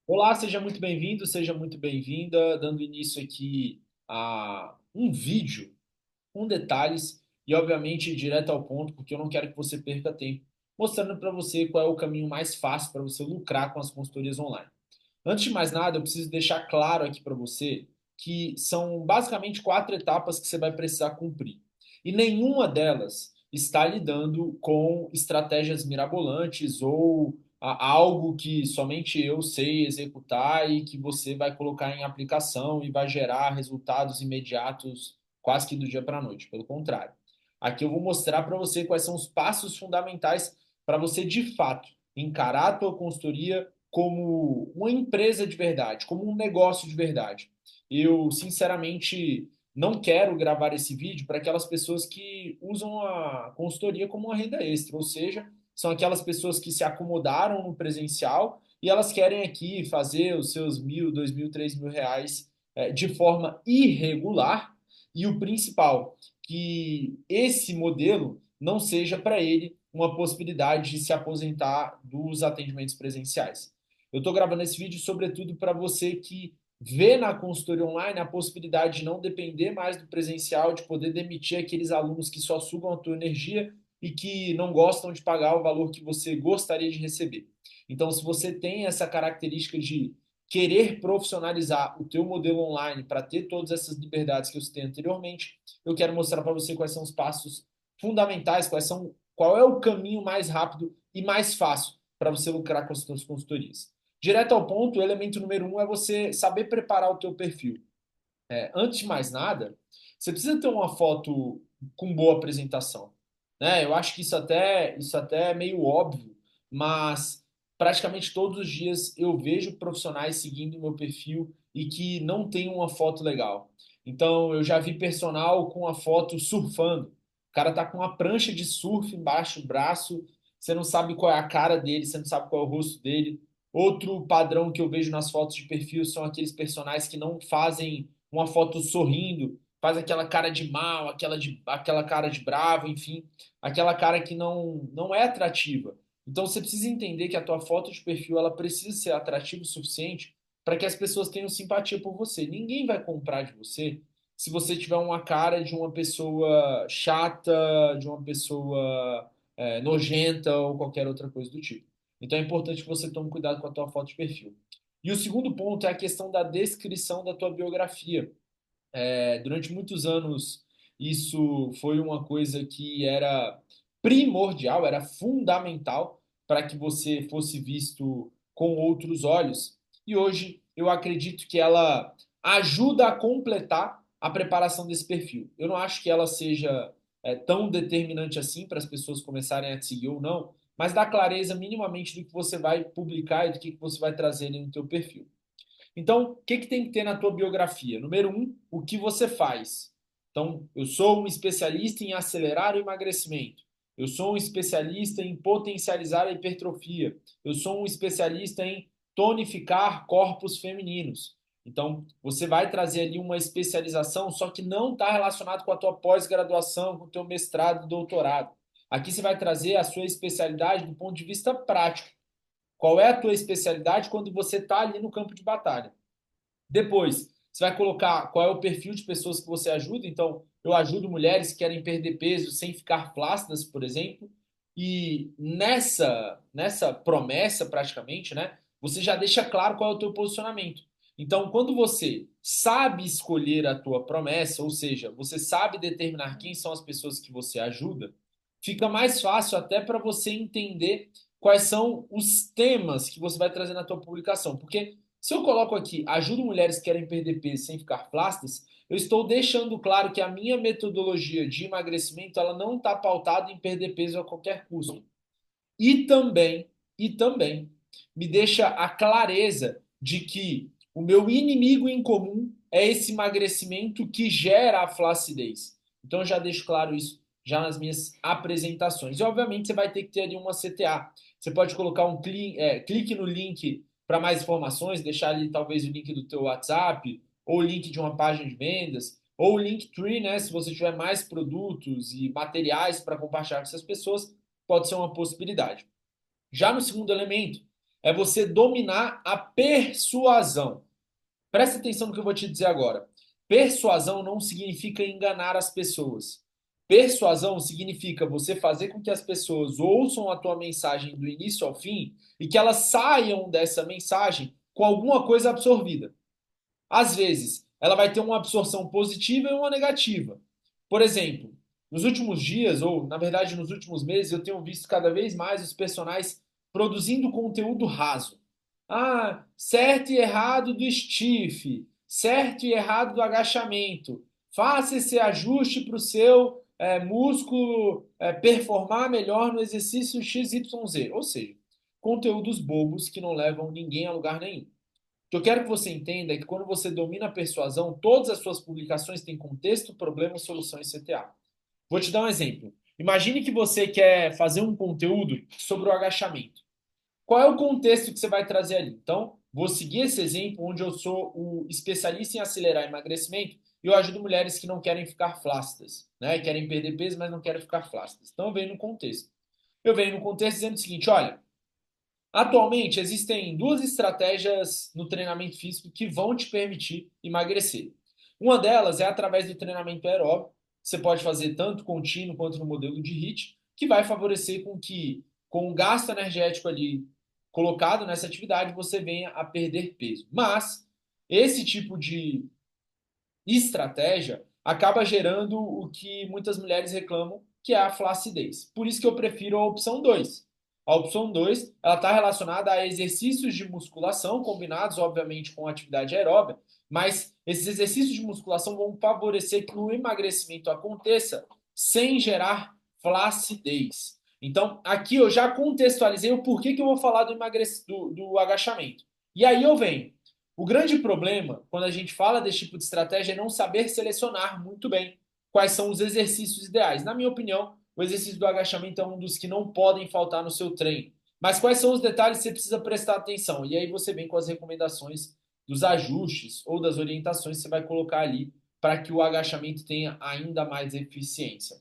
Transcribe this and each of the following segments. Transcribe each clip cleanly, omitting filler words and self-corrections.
Olá, seja muito bem-vindo, seja muito bem-vinda, dando início aqui a um vídeo com detalhes e, obviamente, direto ao ponto, porque eu não quero que você perca tempo, mostrando para você qual é o caminho mais fácil para você lucrar com as consultorias online. Antes de mais nada, eu preciso deixar claro aqui para você que são basicamente quatro etapas que você vai precisar cumprir. E nenhuma delas está lidando com estratégias mirabolantes ou algo que somente eu sei executar e que você vai colocar em aplicação e vai gerar resultados imediatos quase que do dia para a noite. Pelo contrário. Aqui eu vou mostrar para você quais são os passos fundamentais para você, de fato, encarar a tua consultoria como uma empresa de verdade, como um negócio de verdade. Eu, sinceramente, não quero gravar esse vídeo para aquelas pessoas que usam a consultoria como uma renda extra, ou seja, são aquelas pessoas que se acomodaram no presencial e elas querem aqui fazer os seus 1.000, 2.000, 3.000 reais de forma irregular. E o principal, que esse modelo não seja para ele uma possibilidade de se aposentar dos atendimentos presenciais. Eu estou gravando esse vídeo, sobretudo, para você que vê na consultoria online a possibilidade de não depender mais do presencial, de poder demitir aqueles alunos que só sugam a tua energia e que não gostam de pagar o valor que você gostaria de receber. Então, se você tem essa característica de querer profissionalizar o teu modelo online para ter todas essas liberdades que eu citei anteriormente, eu quero mostrar para você quais são os passos fundamentais, qual é o caminho mais rápido e mais fácil para você lucrar com as suas consultorias. Direto ao ponto, o elemento número um é você saber preparar o teu perfil. Antes de mais nada, você precisa ter uma foto com boa apresentação. Né? Eu acho que isso até é meio óbvio, mas praticamente todos os dias eu vejo profissionais seguindo o meu perfil e que não tem uma foto legal. Então, eu já vi personal com a foto surfando. O cara tá com uma prancha de surf embaixo do braço, você não sabe qual é a cara dele, você não sabe qual é o rosto dele. Outro padrão que eu vejo nas fotos de perfil são aqueles personagens que não fazem uma foto sorrindo, faz aquela cara de mal, aquela cara de bravo, enfim, aquela cara que não é atrativa. Então você precisa entender que a tua foto de perfil ela precisa ser atrativa o suficiente para que as pessoas tenham simpatia por você. Ninguém vai comprar de você se você tiver uma cara de uma pessoa chata, de uma pessoa nojenta ou qualquer outra coisa do tipo. Então é importante que você tome cuidado com a tua foto de perfil. E o segundo ponto é a questão da descrição da tua biografia. Durante muitos anos, isso foi uma coisa que era primordial, era fundamental para que você fosse visto com outros olhos. E hoje eu acredito que ela ajuda a completar a preparação desse perfil. Eu não acho que ela seja tão determinante assim para as pessoas começarem a te seguir ou não, mas dá clareza minimamente do que você vai publicar e do que você vai trazer no teu perfil. Então, o que tem que ter na tua biografia? Número um, o que você faz. Então, eu sou um especialista em acelerar o emagrecimento. Eu sou um especialista em potencializar a hipertrofia. Eu sou um especialista em tonificar corpos femininos. Então, você vai trazer ali uma especialização, só que não está relacionado com a tua pós-graduação, com o teu mestrado, doutorado. Aqui você vai trazer a sua especialidade do ponto de vista prático. Qual é a tua especialidade quando você está ali no campo de batalha? Depois, você vai colocar qual é o perfil de pessoas que você ajuda. Então, eu ajudo mulheres que querem perder peso sem ficar flácidas, por exemplo. E nessa promessa, praticamente, né, você já deixa claro qual é o teu posicionamento. Então, quando você sabe escolher a tua promessa, ou seja, você sabe determinar quem são as pessoas que você ajuda, fica mais fácil até para você entender quais são os temas que você vai trazer na tua publicação. Porque se eu coloco aqui, ajudo mulheres que querem perder peso sem ficar flácidas, eu estou deixando claro que a minha metodologia de emagrecimento ela não está pautada em perder peso a qualquer custo. E também me deixa a clareza de que o meu inimigo em comum é esse emagrecimento que gera a flacidez. Então eu já deixo claro isso já nas minhas apresentações. E obviamente você vai ter que ter ali uma CTA. Você pode colocar clique no link para mais informações, deixar ali talvez o link do teu WhatsApp, ou o link de uma página de vendas, ou o Linktree, né? Se você tiver mais produtos e materiais para compartilhar com essas pessoas, pode ser uma possibilidade. Já no segundo elemento, é você dominar a persuasão. Presta atenção no que eu vou te dizer agora. Persuasão não significa enganar as pessoas. Persuasão significa você fazer com que as pessoas ouçam a tua mensagem do início ao fim e que elas saiam dessa mensagem com alguma coisa absorvida. Às vezes, ela vai ter uma absorção positiva e uma negativa. Por exemplo, nos últimos dias, ou na verdade nos últimos meses, eu tenho visto cada vez mais os personagens produzindo conteúdo raso. Ah, certo e errado do stiff, certo e errado do agachamento. Faça esse ajuste para o seu músculo performar melhor no exercício XYZ. Ou seja, conteúdos bobos que não levam ninguém a lugar nenhum. O que eu quero que você entenda é que quando você domina a persuasão, todas as suas publicações têm contexto, problema, solução e CTA. Vou te dar um exemplo. Imagine que você quer fazer um conteúdo sobre o agachamento. Qual é o contexto que você vai trazer ali? Então, vou seguir esse exemplo onde eu sou o especialista em acelerar emagrecimento e eu ajudo mulheres que não querem ficar flácidas, né? Querem perder peso, mas não querem ficar flácidas. Então, eu venho no contexto. Eu venho no contexto dizendo o seguinte, olha, atualmente, existem duas estratégias no treinamento físico que vão te permitir emagrecer. Uma delas é através do treinamento aeróbico. Você pode fazer tanto contínuo quanto no modelo de HIIT, que vai favorecer com que, com o gasto energético ali colocado nessa atividade, você venha a perder peso. Mas esse tipo de estratégia acaba gerando o que muitas mulheres reclamam, que é a flacidez. Por isso que eu prefiro a opção 2. A opção 2 ela está relacionada a exercícios de musculação, combinados, obviamente, com atividade aeróbica, mas esses exercícios de musculação vão favorecer que o emagrecimento aconteça sem gerar flacidez. Então, aqui eu já contextualizei o porquê que eu vou falar do agachamento. E aí eu venho. O grande problema, quando a gente fala desse tipo de estratégia, é não saber selecionar muito bem quais são os exercícios ideais. Na minha opinião, o exercício do agachamento é um dos que não podem faltar no seu treino. Mas quais são os detalhes que você precisa prestar atenção? E aí você vem com as recomendações dos ajustes ou das orientações que você vai colocar ali para que o agachamento tenha ainda mais eficiência.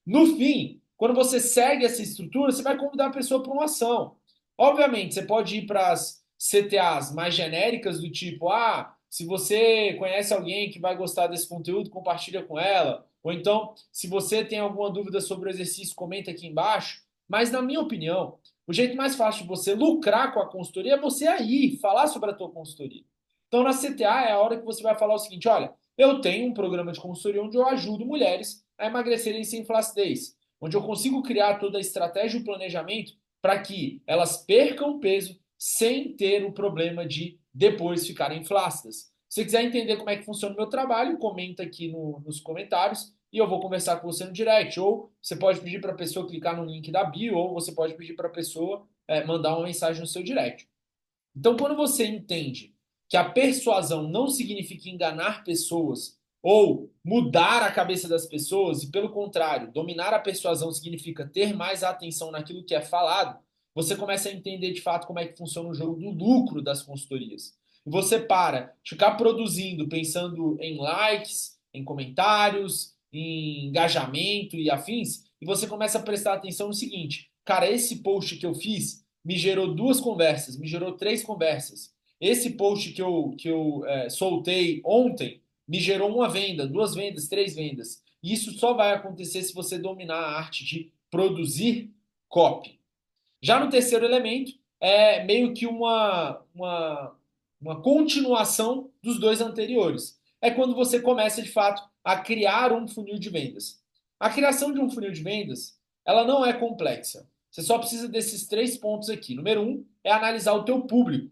No fim, quando você segue essa estrutura, você vai convidar a pessoa para uma ação. Obviamente, você pode ir para as CTAs mais genéricas do tipo, se você conhece alguém que vai gostar desse conteúdo, compartilha com ela. Ou então, se você tem alguma dúvida sobre o exercício, comenta aqui embaixo. Mas, na minha opinião, o jeito mais fácil de você lucrar com a consultoria é você aí, falar sobre a tua consultoria. Então, na CTA é a hora que você vai falar o seguinte, olha, eu tenho um programa de consultoria onde eu ajudo mulheres a emagrecerem sem flacidez, onde eu consigo criar toda a estratégia e o planejamento para que elas percam peso sem ter o problema de depois ficarem flácidas. Se você quiser entender como é que funciona o meu trabalho, comenta aqui nos comentários e eu vou conversar com você no direct. Ou você pode pedir para a pessoa clicar no link da bio, ou você pode pedir para a pessoa mandar uma mensagem no seu direct. Então, quando você entende que a persuasão não significa enganar pessoas ou mudar a cabeça das pessoas, e pelo contrário, dominar a persuasão significa ter mais atenção naquilo que é falado, você começa a entender de fato como é que funciona o jogo do lucro das consultorias. E você para de ficar produzindo, pensando em likes, em comentários, em engajamento e afins, e você começa a prestar atenção no seguinte: cara, esse post que eu fiz me gerou duas conversas, me gerou três conversas. Esse post que eu soltei ontem me gerou uma venda, duas vendas, três vendas. E isso só vai acontecer se você dominar a arte de produzir copy. Já no terceiro elemento, é meio que uma continuação dos dois anteriores. É quando você começa, de fato, a criar um funil de vendas. A criação de um funil de vendas, ela não é complexa. Você só precisa desses três pontos aqui. Número um é analisar o teu público.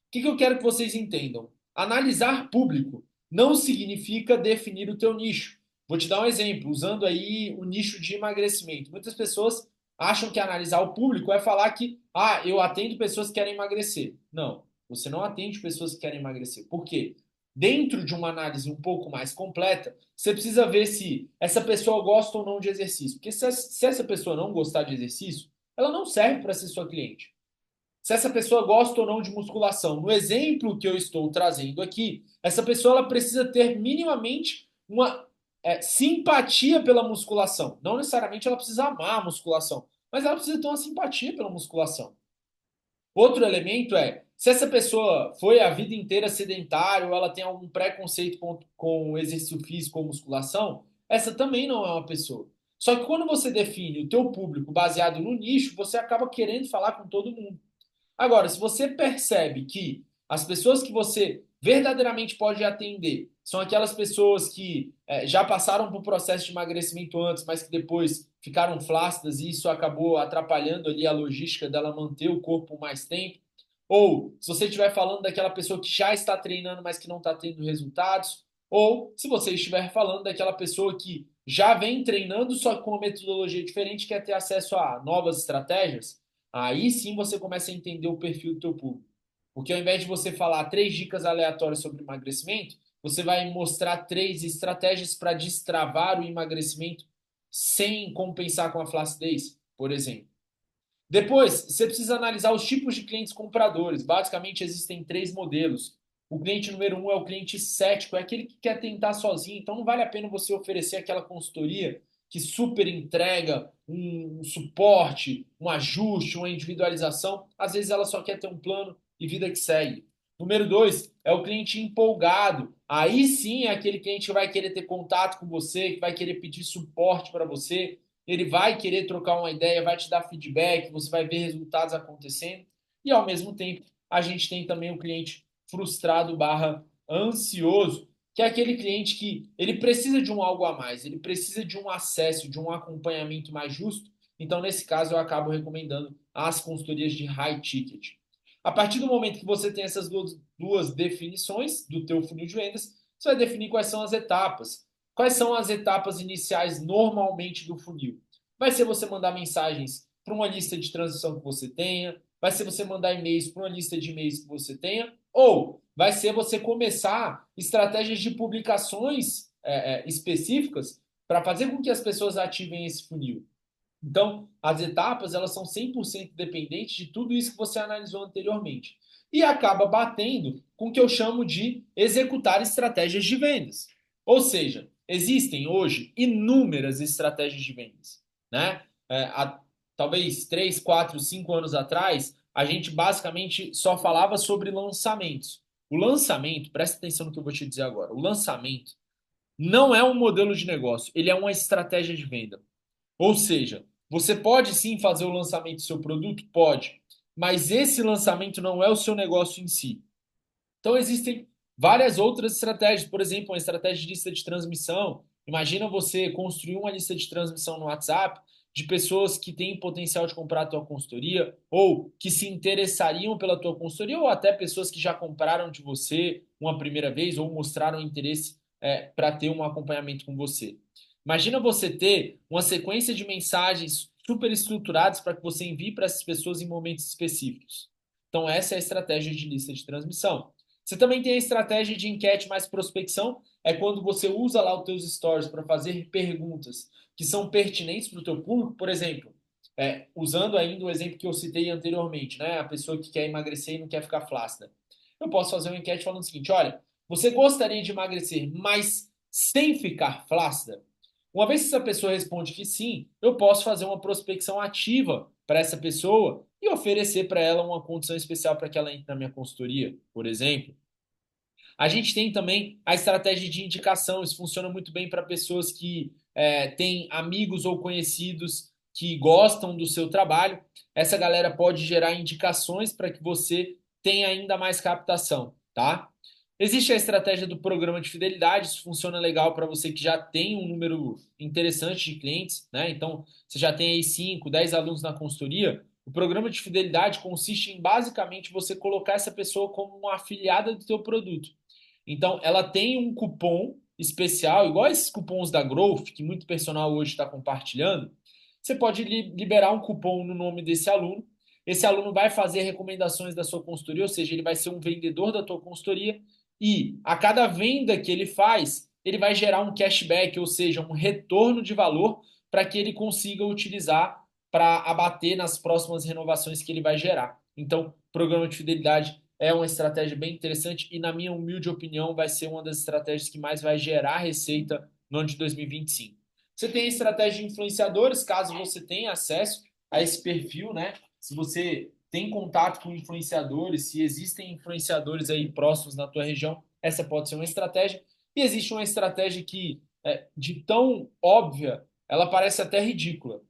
O que eu quero que vocês entendam? Analisar público não significa definir o teu nicho. Vou te dar um exemplo, usando aí o nicho de emagrecimento. Muitas pessoas acham que analisar o público é falar que, eu atendo pessoas que querem emagrecer. Não, você não atende pessoas que querem emagrecer. Por quê? Dentro de uma análise um pouco mais completa, você precisa ver se essa pessoa gosta ou não de exercício. Porque se essa pessoa não gostar de exercício, ela não serve para ser sua cliente. Se essa pessoa gosta ou não de musculação. No exemplo que eu estou trazendo aqui, essa pessoa ela precisa ter minimamente uma simpatia pela musculação. Não necessariamente ela precisa amar a musculação, mas ela precisa ter uma simpatia pela musculação. Outro elemento é, se essa pessoa foi a vida inteira sedentária ou ela tem algum preconceito com exercício físico ou musculação, essa também não é uma pessoa. Só que quando você define o teu público baseado no nicho, você acaba querendo falar com todo mundo. Agora, se você percebe que as pessoas que você verdadeiramente pode atender são aquelas pessoas que já passaram por processo de emagrecimento antes, mas que depois ficaram flácidas e isso acabou atrapalhando ali a logística dela manter o corpo mais tempo, ou se você estiver falando daquela pessoa que já está treinando, mas que não está tendo resultados, ou se você estiver falando daquela pessoa que já vem treinando, só que com uma metodologia diferente, quer ter acesso a novas estratégias, aí sim você começa a entender o perfil do teu público. Porque ao invés de você falar 3 dicas aleatórias sobre emagrecimento, você vai mostrar 3 estratégias para destravar o emagrecimento sem compensar com a flacidez, por exemplo. Depois, você precisa analisar os tipos de clientes compradores. Basicamente, existem 3 modelos. O cliente número 1 é o cliente cético, é aquele que quer tentar sozinho. Então, não vale a pena você oferecer aquela consultoria que super entrega um suporte, um ajuste, uma individualização. Às vezes, ela só quer ter um plano e vida que segue. Número 2 é o cliente empolgado. Aí sim é aquele cliente que vai querer ter contato com você, que vai querer pedir suporte para você, ele vai querer trocar uma ideia, vai te dar feedback, você vai ver resultados acontecendo. E ao mesmo tempo, a gente tem também o cliente frustrado barra ansioso, que é aquele cliente que ele precisa de um algo a mais, ele precisa de um acesso, de um acompanhamento mais justo. Então, nesse caso, eu acabo recomendando as consultorias de high ticket. A partir do momento que você tem essas duas definições do teu funil de vendas, você vai definir quais são as etapas. Quais são as etapas iniciais normalmente do funil? Vai ser você mandar mensagens para uma lista de transição que você tenha, vai ser você mandar e-mails para uma lista de e-mails que você tenha, ou vai ser você começar estratégias de publicações específicas para fazer com que as pessoas ativem esse funil. Então, as etapas elas são 100% dependentes de tudo isso que você analisou anteriormente. E acaba batendo com o que eu chamo de executar estratégias de vendas. Ou seja, existem hoje inúmeras estratégias de vendas. Né? Talvez 3, 4, 5 anos atrás, a gente basicamente só falava sobre lançamentos. O lançamento, presta atenção no que eu vou te dizer agora, o lançamento não é um modelo de negócio, ele é uma estratégia de venda. Ou seja, você pode sim fazer o lançamento do seu produto? Pode. Mas esse lançamento não é o seu negócio em si. Então existem várias outras estratégias. Por exemplo, uma estratégia de lista de transmissão. Imagina você construir uma lista de transmissão no WhatsApp de pessoas que têm potencial de comprar a tua consultoria ou que se interessariam pela tua consultoria ou até pessoas que já compraram de você uma primeira vez ou mostraram interesse para ter um acompanhamento com você. Imagina você ter uma sequência de mensagens super estruturadas para que você envie para essas pessoas em momentos específicos. Então, essa é a estratégia de lista de transmissão. Você também tem a estratégia de enquete mais prospecção, é quando você usa lá os teus stories para fazer perguntas que são pertinentes para o teu público, por exemplo, usando ainda o exemplo que eu citei anteriormente, né? A pessoa que quer emagrecer e não quer ficar flácida. Eu posso fazer uma enquete falando o seguinte: olha, você gostaria de emagrecer, mas sem ficar flácida? Uma vez que essa pessoa responde que sim, eu posso fazer uma prospecção ativa para essa pessoa e oferecer para ela uma condição especial para que ela entre na minha consultoria, por exemplo. A gente tem também a estratégia de indicação, isso funciona muito bem para pessoas que têm amigos ou conhecidos que gostam do seu trabalho. Essa galera pode gerar indicações para que você tenha ainda mais captação, tá? Existe a estratégia do programa de fidelidade, isso funciona legal para você que já tem um número interessante de clientes, né? Então, você já tem aí 5, 10 alunos na consultoria. O programa de fidelidade consiste em basicamente você colocar essa pessoa como uma afiliada do teu produto. Então, ela tem um cupom especial, igual esses cupons da Growth, que muito personal hoje está compartilhando. Você pode liberar um cupom no nome desse aluno. Esse aluno vai fazer recomendações da sua consultoria, ou seja, ele vai ser um vendedor da tua consultoria e a cada venda que ele faz, ele vai gerar um cashback, ou seja, um retorno de valor para que ele consiga utilizar para abater nas próximas renovações que ele vai gerar. Então, programa de fidelidade é uma estratégia bem interessante e, na minha humilde opinião, vai ser uma das estratégias que mais vai gerar receita no ano de 2025. Você tem a estratégia de influenciadores, caso você tenha acesso a esse perfil, né? Se você tem contato com influenciadores, se existem influenciadores aí próximos na tua região, essa pode ser uma estratégia. E existe uma estratégia que, de tão óbvia, ela parece até ridícula,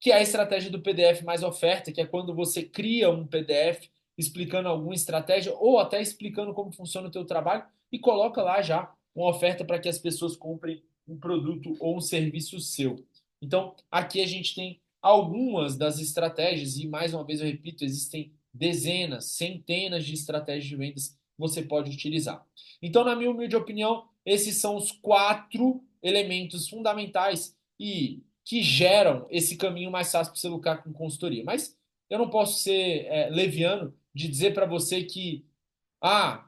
que é a estratégia do PDF mais oferta, que é quando você cria um PDF explicando alguma estratégia ou até explicando como funciona o teu trabalho e coloca lá já uma oferta para que as pessoas comprem um produto ou um serviço seu. Então, aqui a gente tem algumas das estratégias e, mais uma vez, eu repito, existem dezenas, centenas de estratégias de vendas que você pode utilizar. Então, na minha humilde opinião, esses são os 4 elementos fundamentais e que geram esse caminho mais fácil para você lucrar com consultoria. Mas eu não posso ser leviano de dizer para você que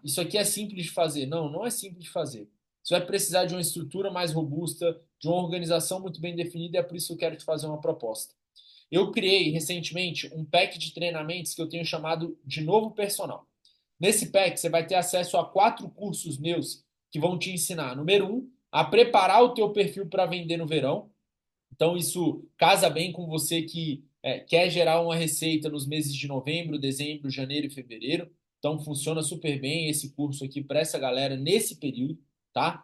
isso aqui é simples de fazer. Não, não é simples de fazer. Você vai precisar de uma estrutura mais robusta, de uma organização muito bem definida, e é por isso que eu quero te fazer uma proposta. Eu criei recentemente um pack de treinamentos que eu tenho chamado de Novo Personal. Nesse pack, você vai ter acesso a 4 cursos meus que vão te ensinar, número um, a preparar o teu perfil para vender no verão. Então, isso casa bem com você que quer gerar uma receita nos meses de novembro, dezembro, janeiro e fevereiro. Então, funciona super bem esse curso aqui para essa galera nesse período, tá?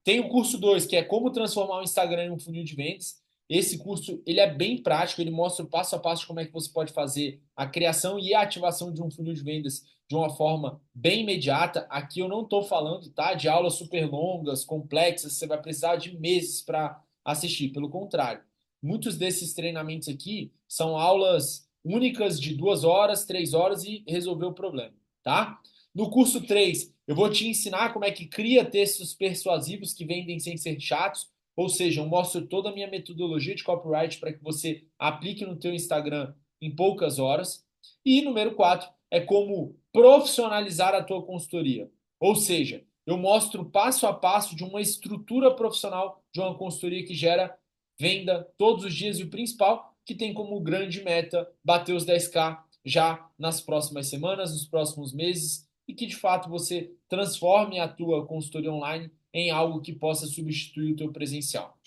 Tem o curso 2 que é como transformar o Instagram em um funil de vendas. Esse curso, ele é bem prático, ele mostra o passo a passo de como é que você pode fazer a criação e a ativação de um funil de vendas de uma forma bem imediata. Aqui eu não estou falando, tá, de aulas super longas, complexas, você vai precisar de meses para assistir. Pelo contrário, muitos desses treinamentos aqui são aulas únicas de 2 horas, 3 horas e resolver o problema, tá? No curso 3 eu vou te ensinar como é que cria textos persuasivos que vendem sem ser chatos, ou seja, eu mostro toda a minha metodologia de copyright para que você aplique no teu Instagram em poucas horas. E número 4 é como profissionalizar a tua consultoria. Ou seja, eu mostro passo a passo de uma estrutura profissional de uma consultoria que gera venda todos os dias e o principal, que tem como grande meta bater os 10K já nas próximas semanas, nos próximos meses e que de fato você transforme a tua consultoria online em algo que possa substituir o teu presencial.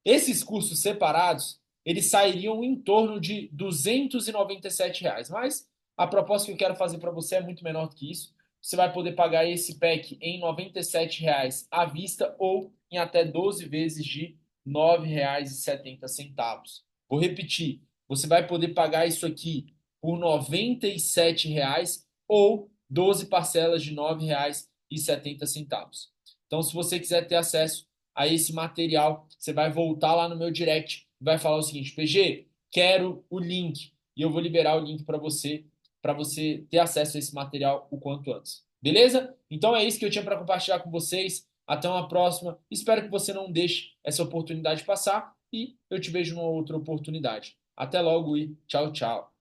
Esses cursos separados, eles sairiam em torno de R$ 297, mas a proposta que eu quero fazer para você é muito menor do que isso. Você vai poder pagar esse pack em R$ 97 à vista ou em até 12 vezes de R$ 9,70. Vou repetir, você vai poder pagar isso aqui por R$ 97 ou 12 parcelas de R$ 9,70. Então, se você quiser ter acesso a esse material, você vai voltar lá no meu direct e vai falar o seguinte: PG, quero o link. E eu vou liberar o link para você ter acesso a esse material o quanto antes. Beleza? Então é isso que eu tinha para compartilhar com vocês. Até uma próxima. Espero que você não deixe essa oportunidade passar e eu te vejo numa outra oportunidade. Até logo e tchau, tchau.